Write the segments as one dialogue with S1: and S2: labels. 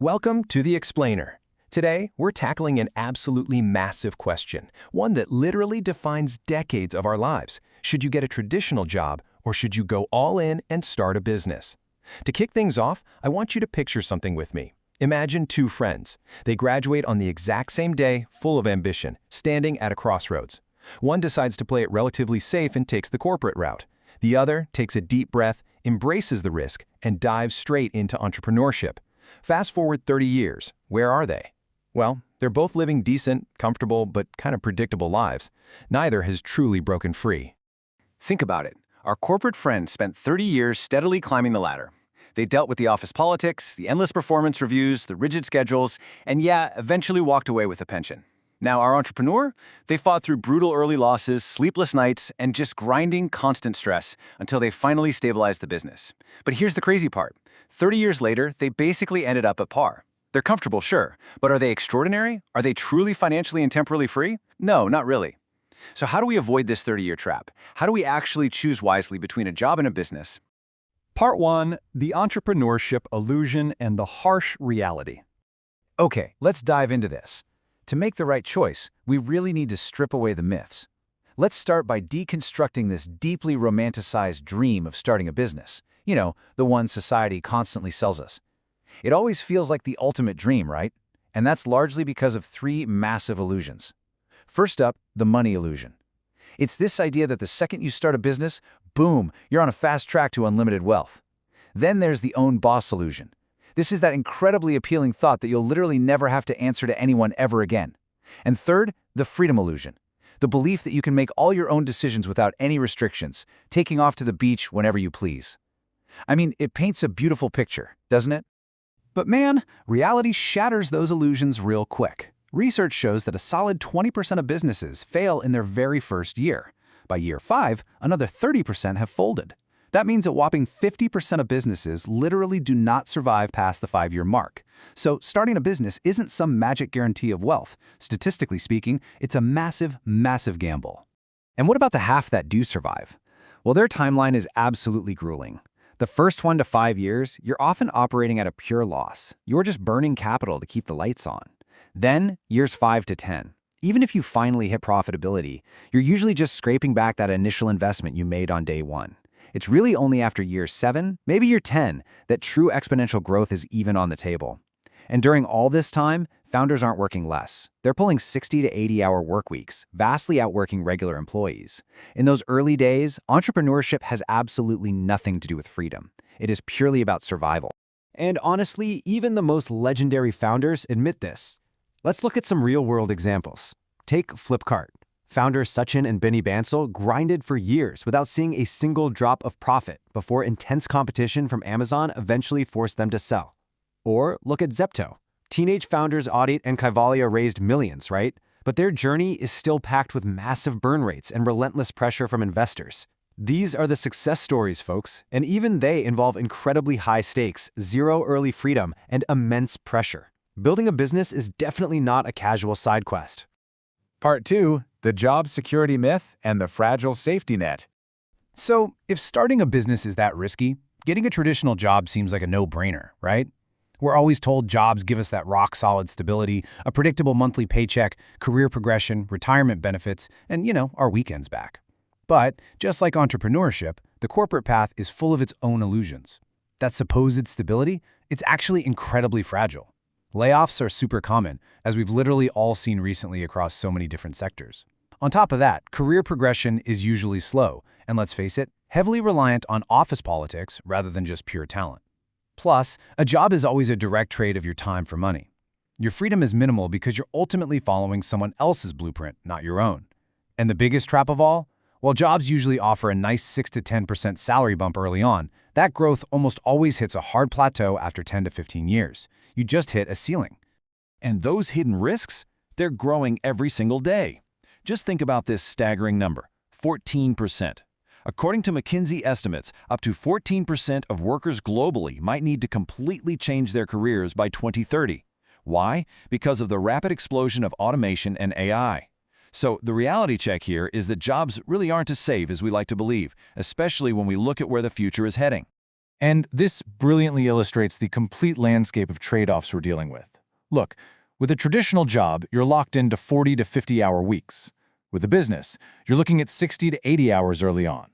S1: Welcome to The Explainer. Today, we're tackling an absolutely massive question, one that literally defines decades of our lives. Should you get a traditional job, or should you go all in and start a business? To kick things off, I want you to picture something with me. Imagine two friends. They graduate on the exact same day, full of ambition, standing at a crossroads. One decides to play it relatively safe and takes the corporate route. The other takes a deep breath, embraces the risk, and dives straight into entrepreneurship. Fast forward 30 years, where are they? Well, they're both living decent, comfortable, but kind of predictable lives. Neither has truly broken free.
S2: Think about it. Our corporate friend spent 30 years steadily climbing the ladder. They dealt with the office politics, the endless performance reviews, the rigid schedules, and eventually walked away with a pension. Now our entrepreneur, they fought through brutal early losses, sleepless nights, and just grinding constant stress until they finally stabilized the business. But here's the crazy part. 30 years later, they basically ended up at par. They're comfortable, sure, but are they extraordinary? Are they truly financially and temporally free? No, not really. So how do we avoid this 30-year trap? How do we actually choose wisely between a job and a business?
S3: Part 1. The Entrepreneurship Illusion and the Harsh Reality. Okay, let's dive into this. To make the right choice, we really need to strip away the myths. Let's start by deconstructing this deeply romanticized dream of starting a business. You know, the one society constantly sells us. It always feels like the ultimate dream, right? And that's largely because of three massive illusions. First up, the money illusion. It's this idea that the second you start a business, boom, you're on a fast track to unlimited wealth. Then there's the own boss illusion. This is that incredibly appealing thought that you'll literally never have to answer to anyone ever again. And third, the freedom illusion. The belief that you can make all your own decisions without any restrictions, taking off to the beach whenever you please. I mean, it paints a beautiful picture, doesn't it? But man, reality shatters those illusions real quick. Research shows that a solid 20% of businesses fail in their very first year. By year 5, another 30% have folded. That means a whopping 50% of businesses literally do not survive past the 5-year mark. So starting a business isn't some magic guarantee of wealth. Statistically speaking, it's a massive, massive gamble. And what about the half that do survive? Well, their timeline is absolutely grueling. The first 1 to 5 years, you're often operating at a pure loss. You're just burning capital to keep the lights on. Then, years 5 to 10. Even if you finally hit profitability, you're usually just scraping back that initial investment you made on day 1. It's really only after year 7, maybe year 10, that true exponential growth is even on the table. And during all this time, founders aren't working less. They're pulling 60 to 80-hour work weeks, vastly outworking regular employees. In those early days, entrepreneurship has absolutely nothing to do with freedom. It is purely about survival. And honestly, even the most legendary founders admit this. Let's look at some real-world examples. Take Flipkart. Founders Sachin and Benny Bansal grinded for years without seeing a single drop of profit before intense competition from Amazon eventually forced them to sell. Or look at Zepto. Teenage founders Audit and Kaivalya raised millions, right? But their journey is still packed with massive burn rates and relentless pressure from investors. These are the success stories, folks, and even they involve incredibly high stakes, zero early freedom, and immense pressure. Building a business is definitely not a casual side quest.
S4: Part 2. The Job Security Myth and the Fragile Safety Net.
S3: So, if starting a business is that risky, getting a traditional job seems like a no-brainer, right? We're always told jobs give us that rock-solid stability, a predictable monthly paycheck, career progression, retirement benefits, and, our weekends back. But, just like entrepreneurship, the corporate path is full of its own illusions. That supposed stability, it's actually incredibly fragile. Layoffs are super common, as we've literally all seen recently across so many different sectors. On top of that, career progression is usually slow, and let's face it, heavily reliant on office politics rather than just pure talent. Plus, a job is always a direct trade of your time for money. Your freedom is minimal because you're ultimately following someone else's blueprint, not your own. And the biggest trap of all? While jobs usually offer a nice 6 to 10% salary bump early on, that growth almost always hits a hard plateau after 10 to 15 years. You just hit a ceiling.
S4: And those hidden risks? They're growing every single day. Just think about this staggering number, 14%. According to McKinsey estimates, up to 14% of workers globally might need to completely change their careers by 2030. Why? Because of the rapid explosion of automation and AI. So the reality check here is that jobs really aren't as safe as we like to believe, especially when we look at where the future is heading.
S3: And this brilliantly illustrates the complete landscape of trade-offs we're dealing with. Look, with a traditional job, you're locked into 40 to 50-hour weeks. With a business, you're looking at 60 to 80 hours early on.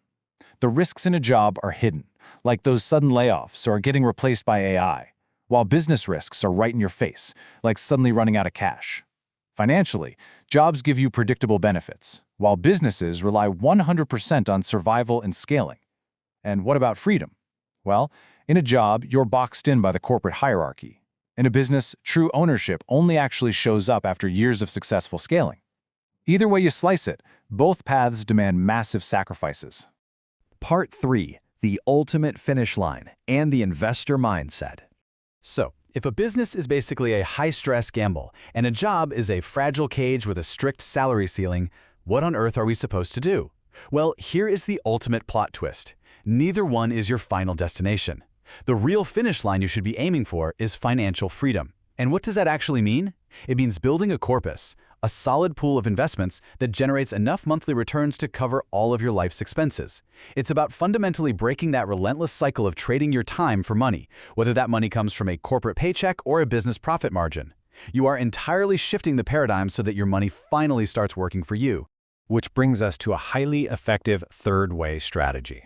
S3: The risks in a job are hidden, like those sudden layoffs or getting replaced by AI, while business risks are right in your face, like suddenly running out of cash. Financially, jobs give you predictable benefits, while businesses rely 100% on survival and scaling. And what about freedom? Well, in a job, you're boxed in by the corporate hierarchy. In a business, true ownership only actually shows up after years of successful scaling. Either way you slice it, both paths demand massive sacrifices.
S1: Part 3. The ultimate finish line and the investor mindset.
S5: So, if a business is basically a high-stress gamble and a job is a fragile cage with a strict salary ceiling, what on earth are we supposed to do? Well, here is the ultimate plot twist. Neither one is your final destination. The real finish line you should be aiming for is financial freedom. And what does that actually mean? It means building a corpus, a solid pool of investments that generates enough monthly returns to cover all of your life's expenses. It's about fundamentally breaking that relentless cycle of trading your time for money, whether that money comes from a corporate paycheck or a business profit margin. You are entirely shifting the paradigm so that your money finally starts working for you.
S3: Which brings us to a highly effective third-way strategy.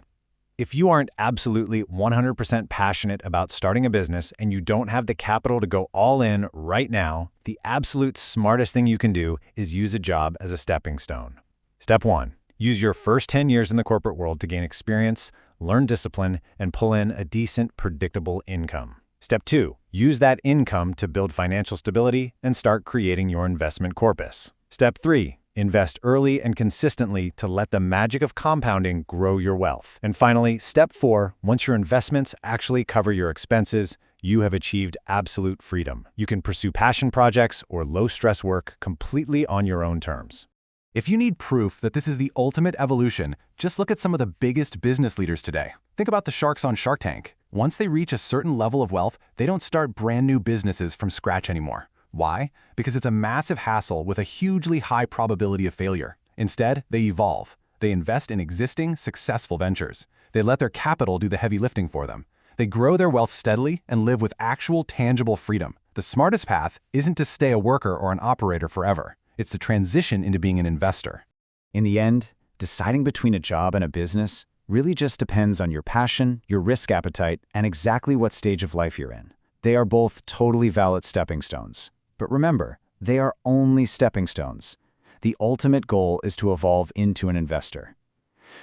S3: If you aren't absolutely 100% passionate about starting a business and you don't have the capital to go all in right now, the absolute smartest thing you can do is use a job as a stepping stone. Step 1. Use your first 10 years in the corporate world to gain experience, learn discipline, and pull in a decent, predictable income. Step 2. Use that income to build financial stability and start creating your investment corpus. Step 3. Invest early and consistently to let the magic of compounding grow your wealth. And finally, step 4, once your investments actually cover your expenses, you have achieved absolute freedom. You can pursue passion projects or low-stress work completely on your own terms.
S6: If you need proof that this is the ultimate evolution, just look at some of the biggest business leaders today. Think about the sharks on Shark Tank. Once they reach a certain level of wealth, they don't start brand new businesses from scratch anymore. Why? Because it's a massive hassle with a hugely high probability of failure. Instead, they evolve. They invest in existing, successful ventures. They let their capital do the heavy lifting for them. They grow their wealth steadily and live with actual, tangible freedom. The smartest path isn't to stay a worker or an operator forever. It's to transition into being an investor.
S3: In the end, deciding between a job and a business really just depends on your passion, your risk appetite, and exactly what stage of life you're in. They are both totally valid stepping stones. But remember, they are only stepping stones. The ultimate goal is to evolve into an investor.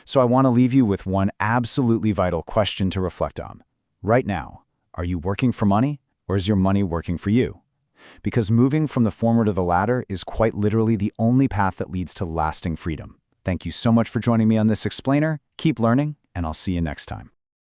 S3: So I want to leave you with one absolutely vital question to reflect on. Right now, are you working for money, or is your money working for you? Because moving from the former to the latter is quite literally the only path that leads to lasting freedom. Thank you so much for joining me on this explainer. Keep learning, and I'll see you next time.